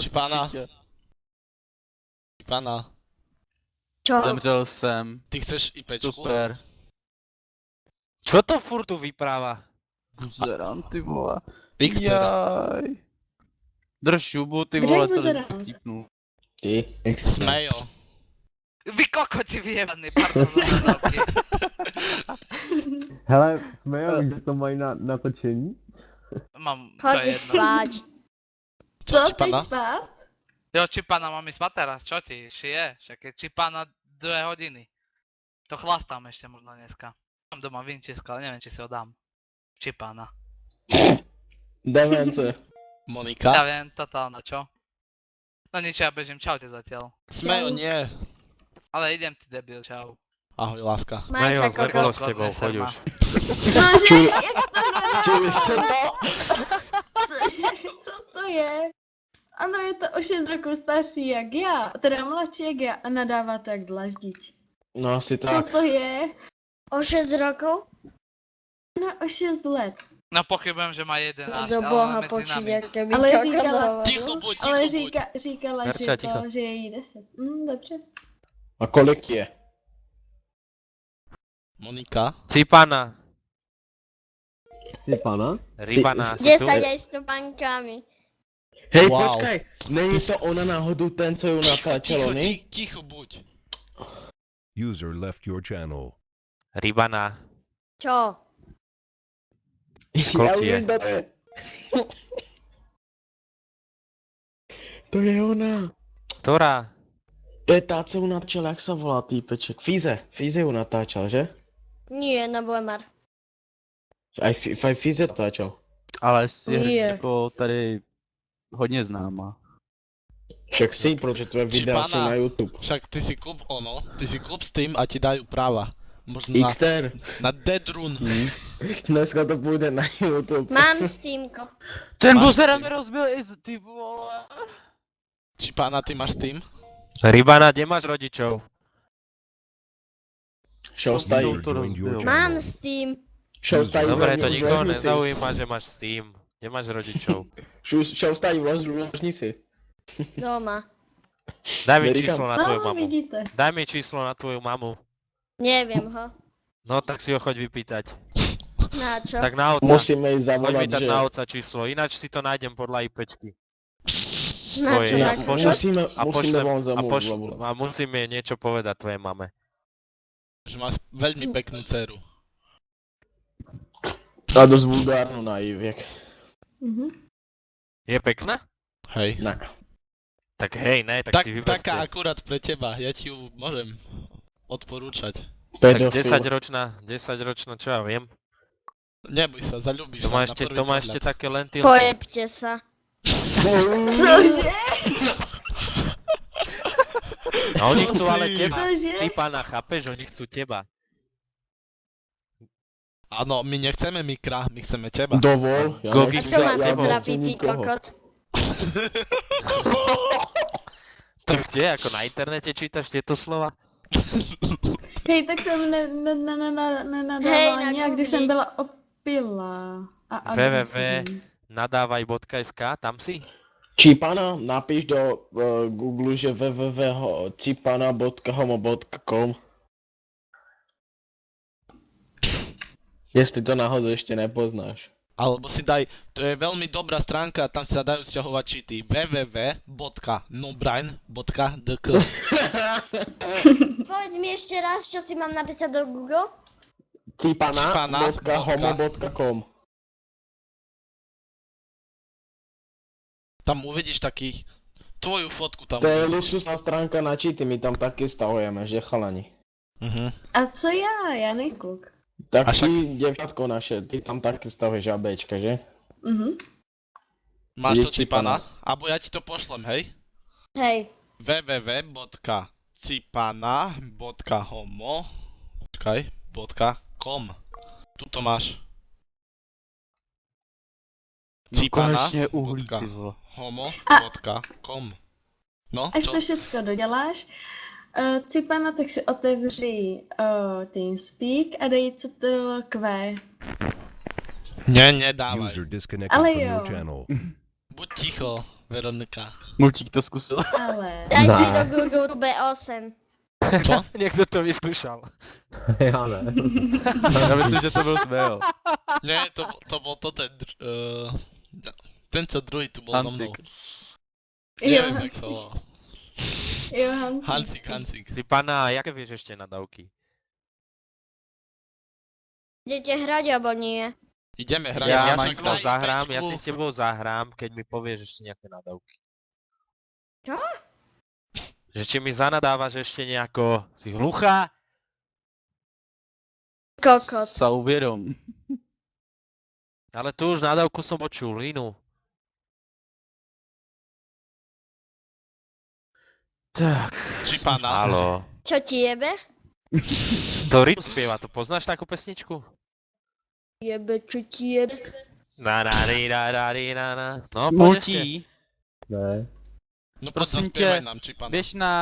Čipana. Čipana. Čo? Zemřel jsem. Ty chceš IPčku? Super. Čo to furt tu vypráva? Buzeran, ty vole. X teda. Jaj. Drž šubu, ty Kdo vole, je celý buzeran? chcípnul. Ty? Smejo. Vy kokoti vyjebaný, pardon za nadávky. Hele, jsme že to mají na natočení? Mám, to Choď je jedno. spať. Co, Co, Čipana? teď spát? Jo, Čipana, mám ísť spať teraz, čo ti? Ešte je, však je Čipana 2 hodiny. To chlastám ešte možno dneska. Mám doma vinčisko, ale neviem, či si ho dám. Čipana. Demence. Monika. Ja viem, totálna, čo? No nič, ja bežím, čaute zatiaľ. Smejo, nie. Ale idem ty debil, čau. Ahoj, láska. Maj sa, zvrklo kokot. s tebou, choď už. Cože? Jak to Čuješ se to? Cože? Co to je? Ano, je to o 6 roků starší jak já, teda mladší jak já a nadává to jak dlaždič. No asi Co tak. to je? O 6 rokov? No, o 6 let. No pochybujem, že má 11, No do ale boha medzi počuť, nami. jak keby Ale kokot říkala- hovoril. Ticho buď, Ale ticho buď. říkala, Verča, ticho. že je jí 10. Dobře. A kolik je? Monika. Čipana. Jsi pana? Rybana. 10 aj s topankami. Hej, Wow. počkaj, není to ona náhodou ten, co ju natáčelo, ne? Ticho buď. User left your channel. Rybana. Čo? Kolik Já je? vím, kdo to je. To je ona. Ktorá? To je tá, co ju natáčel, jak sa volá týpeček? Fize ju natáčel, že? Nie, no Blemar. Aj Fize natáčel. Ale si Je. jako tady hodně známá. Však si, protože tvoje videa Čipana. sú na YouTube. Však ty si klub ono, ty si klub s tým a ti dajú práva. Možno na, Xter. na Dead Run. Dneska to půjde na YouTube. Mám Steamko. Ten Máš buzeran ty. mi rozbil i ty vole. Čipana, ty máš tým? Rybana, kde máš rodičov? Showstyle. User joined your channel. Mám Steam. Showstyle. Dobre, to v nikoho ložnici. nezaujíma, že máš Steam. Kde máš rodičov? Showstyle v ložnici. Doma. Daj mi Amerika. číslo na tvoju No, mamu. vidíte. Daj mi číslo na tvoju mamu. Neviem ho. No tak si ho choď vypýtať. Na čo? Tak na oca. Musíme ísť Choď zavolať, vypýtať že... na oca číslo, ináč si to nájdem podľa IPčky. Na to čo je- tak? Musíme A vám a musím jej niečo povedať tvojej mame. Že máš veľmi peknú dceru. A dosť vulgárnu na jej viek. Je pekná? Hej. Ne. Tak hej, ne, tak si vyberte. Taká akurát pre teba, ja ti ju môžem odporúčať. Tak Pedofil. 10 ročná, čo ja viem. Neboj sa, zaľúbiš To má sa ešte, na prvý to má pohľad. ešte také lentilky. Pojebte sa. Cože? No oni chcú ale teba. Cože? Ty pána, chápeš? Oni chcú teba. Áno, my nechceme mikra, my chceme teba. Dovol. Ja Gogi. A čo ma Ja tu tebou. trafí, ty kokot? To kde? Ako na internete čítaš tieto slova? Hej, tak jsem Hej, nenadávala na nějak, když Google. jsem byla opilá. A www. agresivní. Nadávaj.sk, tam si? Čipana, napíš do Google, že www.cipana.homo.com. Jestli to náhodou ještě nepoznáš. Alebo si daj, to je veľmi dobrá stránka, tam sa dajú sťahovať cheaty. www.nobrain.dk Povedz mi ešte raz, čo si mám napísať do Google? Cipana.homo.com. Tam uvidíš takých, tvoju fotku tam To je uvidíš. luxusná stránka na cheaty, my tam taky stahujeme, že chalani. A co já? Já nejsem kluk. Tak A však- ty, děvčatko naše, ty tam taky stahuješ ABčka, že? Máš to Vidíš Cipana? Cipana? Abo ja ti to pošlem, hej? Hej. www.cipana.com Tuto máš. No konečně uhlí, ty vole. Homo.com No, Až čo? to všecko doděláš, Cipana, tak si otevří TeamSpeak a dej CTRL-Q. Nie, nedávaj. User disconnected Ale from jo. your channel. Buď ticho. Veronika. Multík to zkusil. Ale... Daj si Ne. do Google B8. Co? Někdo to vyzkoušel. Já ne. Já myslím, že to byl Smeo. Nie, to bol to ten čo druhý tu bol so mnou. Hansik. Neviem, jak sa volá. Hansik. Hansik. Ty pana, jak vieš ešte nadávky? Idete hrať, alebo nie? Ideme hrať. Ja mám si s tebou na zahrám, IPčku. ja si s tebou zahrám, keď mi povieš ešte nejaké nadávky. Čo? Že či mi zanadávaš ešte nejako, si hluchá? Kokot. Sa uvědom. Ale tu už nadávku som počul, inú. Tak. Či pána. Haló. Čo ti jebe? To Rytmus spieva, to poznáš takú pesničku? Jebe, čo ti jebe? Na na ri na na ri na na. No, poď ešte. Multí, Ne. No Prosím prosím zaspievaj tě, nám, či pána. běž na...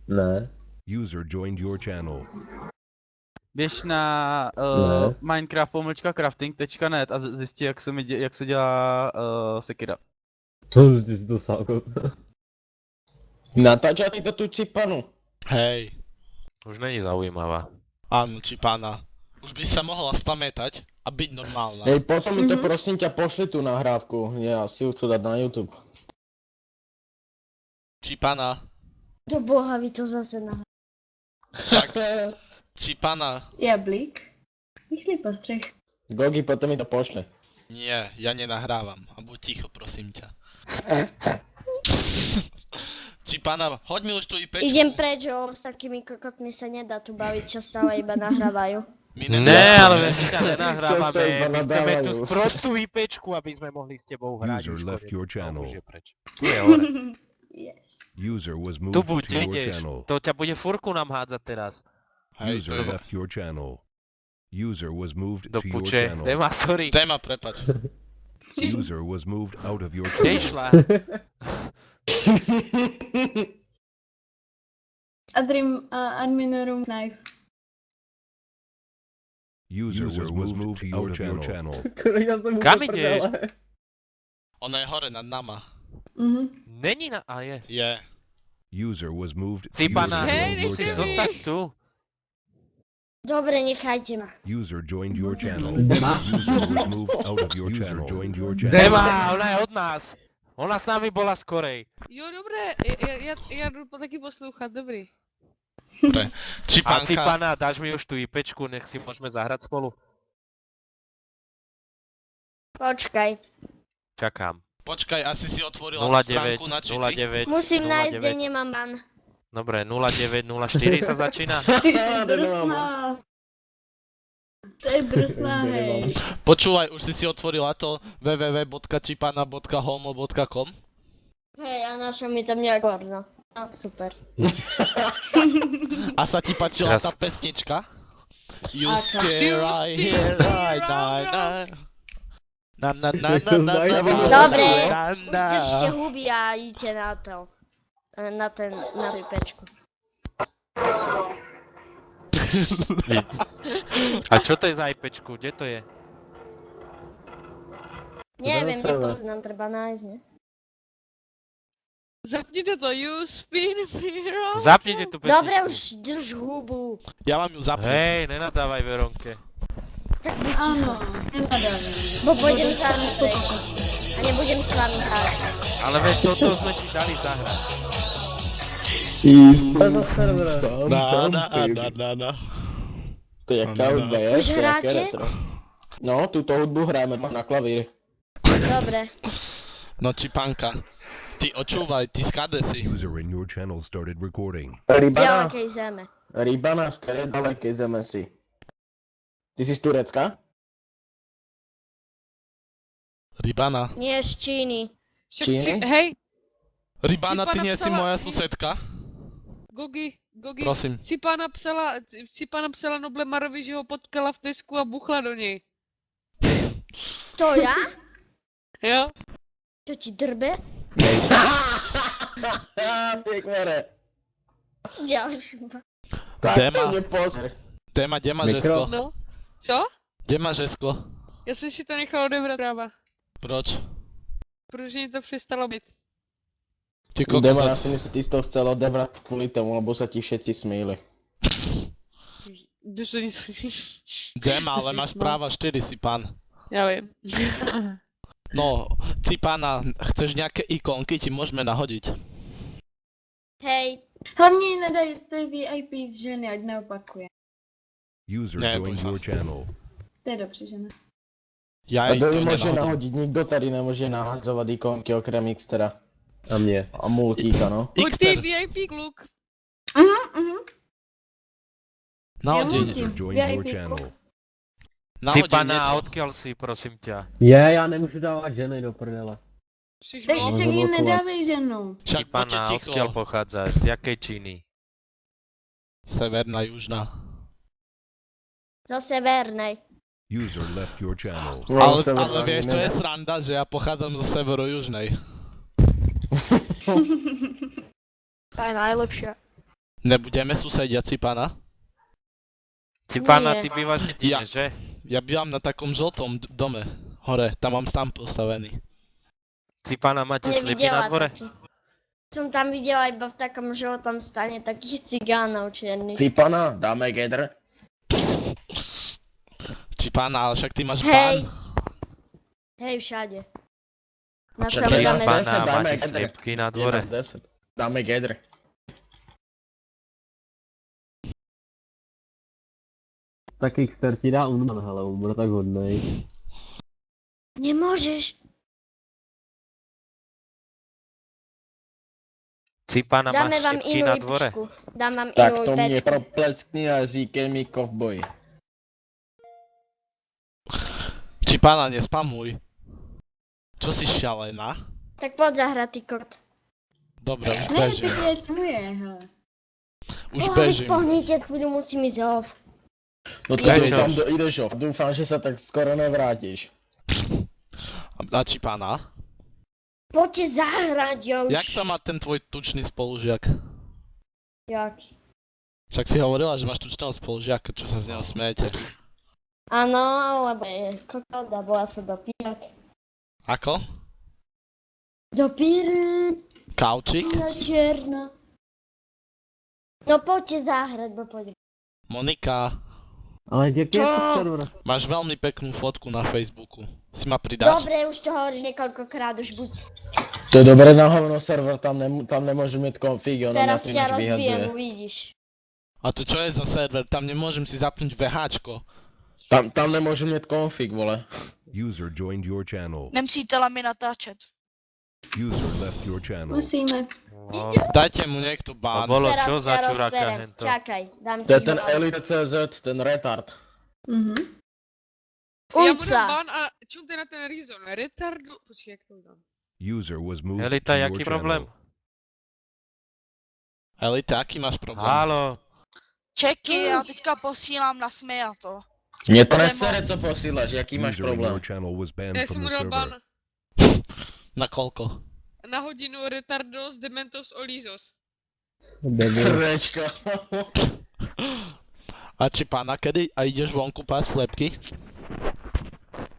Ne. User joined your channel. Běž na Ne. minecraft-crafting.net a zjistí, jak se dělá sekira. Co ty jsi to sákl? Natáčaj to tu cipanu. Hej. Už není zaujímavá. Áno, či pána. Už by sa mohla spamätať a byť normálna. Hej, potom mi to Mhm. prosím ťa pošli tú nahrávku. Ja si ju chcem dať na YouTube. Či pána. Do boha, vy to zase na... Tak, či pána. Jablík. Rychlý postřeh. Gogi, potom mi to pošle. Nie, ja nenahrávam. A buď ticho, prosím ťa. Či pána, hoď mi už tú IPčku. Idem preč, o, s takými kokotmi sa nedá tu baviť, čo stále iba nahrávajú. My Ne, ale nenahrávame. my ťa nenahrávame, Čo ste my chceme tú nadávajú? sprostú IPčku, aby sme mohli s tebou hrať. User už left konec. your No, channel. už je preč. Tu je hore. Yes. User was moved Tu buď, to your ideš. channel. To ťa bude furku nám hádzať teraz. Hej, User to left your channel. User was moved Do to your puče. channel. Téma, sorry. Téma, prepač. User was moved out of your Kde channel. išla? Admin room knife. User was moved to your channel. Ja som Kam ideš? Ona je hore nad nama. Mhm. Není na... A je. Je. User was moved to Ty your pana, channel. musíš zostať tu. Dobre, nechajte ma. User joined your channel. User was moved out of your channel. User joined your channel. Nemá, ona je od nás. Ona s nami bola skorej. Jo, dobré, já jdu taky poslouchat, dobrý. Či A ty pánka. pana, dáš mi už tú IPčku, nech si môžeme zahrať spolu. Počkaj. Čakám. Počkaj, asi si otvorila 09, stránku na čity. 09, Musím nájsť, kde 09. nemám ban. Dobre, 0904 sa začína. Ty jsi drsná. To je drsná, hej. Počúvaj, už si otvorila to www.chipana.homo.com? Hej, a našo mi tam nejak porno. No, super. A sa ti páčila Teraz. tá pesnička? You Aká? stay right here, right, na na na na na na na Dobre, na na. Udržte huby a idite na to. Na tú pečku. A čo to je za IPčku? Kde to je? Neviem, nepoznám, treba nájsť, ne? Zapněte to, you spin me round. Zapnite tú pesničku. Dobre, už drž hubu. Ja mám ju zapnúť. Hej, nenadávaj Veronke. Tak buď Áno, ticho. nenadávim. Bo pôjdem sám preč. A nebudem s vami hrať. Ale veď toto sme ti dali zahrať. Za servera. Na. To je kaudba, je? Už To je hráte? jaké retro. No, túto hudbu hráme na klavír. Dobre. No či pánka. Ty očúvaj, ty skade si. User in your channel started recording. Rybana, Ďalekej zeme. Rybana, z ktoré dalekej zeme si. Ty si z Turecka? Rybana. Nie z Číny. Však Číny? hej, Rybana, ty Cipana nie si psala- moja susedka? Gogi, Prosím. Cipa napsala Noble Marovi, že ho potkala v Tesku a buchla do něj. To ja? Jo? Čo ti drbe? Pekmere. Ďalší. Tak Dema. to nepozor. Téma, kde máš Mikro. žesko? No. Co? Kde máš žesko? Já jsem si to nechal odebrat práva. Proč? Protože mě to přestalo být. Ty kokos, Dema, ja si myslím, ty si to chcel odebrať kvôli tomu, lebo sa ti všetci smíli. Dema, ale máš práva 4, si pán. Já vím. No, Cipána, chceš nejaké ikonky, ti môžeme nahodiť. Hej, Hlavně jí nedej ty VIP z ženy, ať neopakuje. User Ne, joined možná. your channel. To je dobře, že ne? Ja A jej kto to ju môže nenahodím. nahodiť? Nikto tady nemôže nahadzovať ikonky okrem Xtera. A mě. A Multíka, no. Buď ty Xter, VIP kluk. nahodím. User joined your VIP. channel. Nahodím Cipana, a niečo. odkiaľ si, prosím ťa? Já nemůžu dávat ženy do prdele. Jsi Tak blond. však jí zablokovat. nedávej ženu. Však poďte Cipana, ticho. odkiaľ pochádzaš? Z jakej Číny? Severná, južná. zo severnej. User left your channel. Ale vieš, čo je sranda, že ja pochádzam zo severo-južnej. To je najlepšia. Nebudeme susedia, Cipana? Cipana, Nie. ty bývaš v Ja. Číne, že? Ja bývam na takom žltom dome. Hore, tam mám stan postavený. Cipana, máte sliepky na dvore? taký. Som tam videla iba v takom žltom stane takých cigánov čiernych. Cipana, dáme gedr. Cipana, ale však ty máš Hej. bán. Hej, všade. Na Však celom to je dáme... jasné. Cipana, dáme máte gedr. sliepky na dvore? 10. Dáme gedr. Tak Xter ti dá unman, hele, on bude tak hodnej. Nemôžeš. Cipana, Dáme máš vám sliepky inú na dvore? ipičku. Dám vám Tak inú to mne ipečku. propleskni jazykem mi kovboj. Cipana, nespamuj. Čo si šialená? Tak poď zahrať, ty kot. Dobre, už Ne, bežím. ty věc mu je, hele. Už bežím. Pohnite, chvíľu musím ísť off. No to Ideš dúfam, off. ideš off. Dúfam, že sa tak skoro nevrátiš. A Cipana? Poďte zahrať, ja už. Jak sa má ten tvoj tučný spolužiak? Jak? Však si hovorila, že máš tučného spolužiaka, čo sa z neho smejete. Áno, lebo je kokoda, bola sa do pírak. Ako? Do pírak, Kaučík? na čierno. No poďte zahrať, bo poďme. Monika, Ale jaký je to Čo? server? máš veľmi peknú fotku na Facebooku. Si ma pridáš? Dobre, už to hovoríš niekoľkokrát, už buď. To je dobré na hovno server, tam nemôžu mať konfig, ono Teraz na to ťa ináč rozbijem, vyhadzuje. uvidíš. A to čo je za server? Tam nemôžem si zapnúť VHčko. Tam nemôžu mať konfig, vole. User joined your channel. Nemusíte mi natáčet. User left your channel. Musíme. No, Dajte mu niekto to bán. bolo Teraz čo ťa za čuraka rozberem. hento? Čakaj, dám To je ti ten ho. Elite.cz, ten retard. Mhm. Já budu Unca. ban a čumte na ten reason. Retardu... Počkej, jak to dám. User was moved Elita, to your jaký problém? channel. Elita, aký máš problém? Haló, Čeky, já teďka posílám na Smejato. Mne to nesere, co posílaš, jaký máš User in your problém. channel was banned Já from jsem mu the dal ban server. Na koľko? na hodinu Retardos, Dementos, Olizos. Debil. Srdečko. A Cipana, kedy? A ideš vonku pás slepky?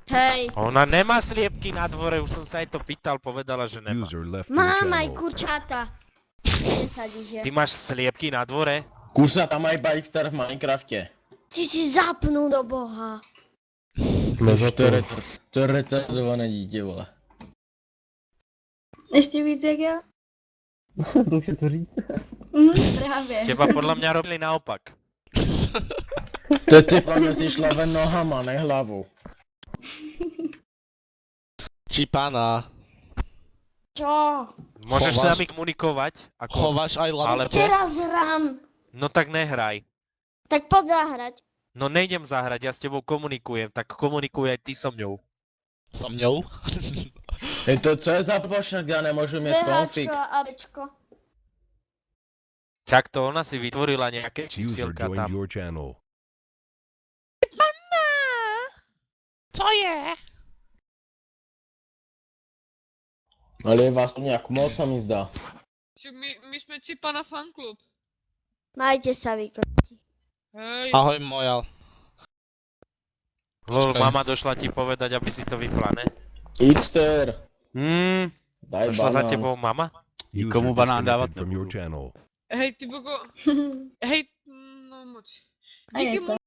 Hej. ona nemá sliepky na dvore, už som sa aj to pýtal, povedala, že nemá. User left your Mám aj channel. kurčata. 10 ich je. Ty máš sliepky na dvore? Kúsa tam aj Bikester v Minecrafte. Ty si zapnul do boha. No za To je retardované dítě, vole. Ještě víc jak já? to už je co říct. Právě. Teba podľa mňa robili naopak. To je ty, pane, si šla ven nohama, ne hlavou. Cipana, Čo? Môžeš Chováš- sa nami komunikovať? Ako? chováš aj Ale labuke? Teraz hrám. No tak nehraj. Tak poď zahrať. No nejdem zahrať, ja s tebou komunikujem, tak komunikuj aj ty so mňou. So mňou? Hej, to co je za pošak, ja nemôžu mať konfig. VHčko a Bčko. Čak to ona si vytvorila nejaké User čísielka joined tam. your channel. Co je? Ale je vás tu nejak moc, sa mi zdá. Že my jsme Cipa na fanklub. Majte sa, Viko. Hej. Ahoj moja. Lol, Počkaj. mama došla ti povedať, aby si to vypla, ne? Xter, Daj Došla za banán. tebou mama? User Komu banán dávat disconnected from your channel. Hej, ty bogo. Hej, no moč. A je Díky to. moc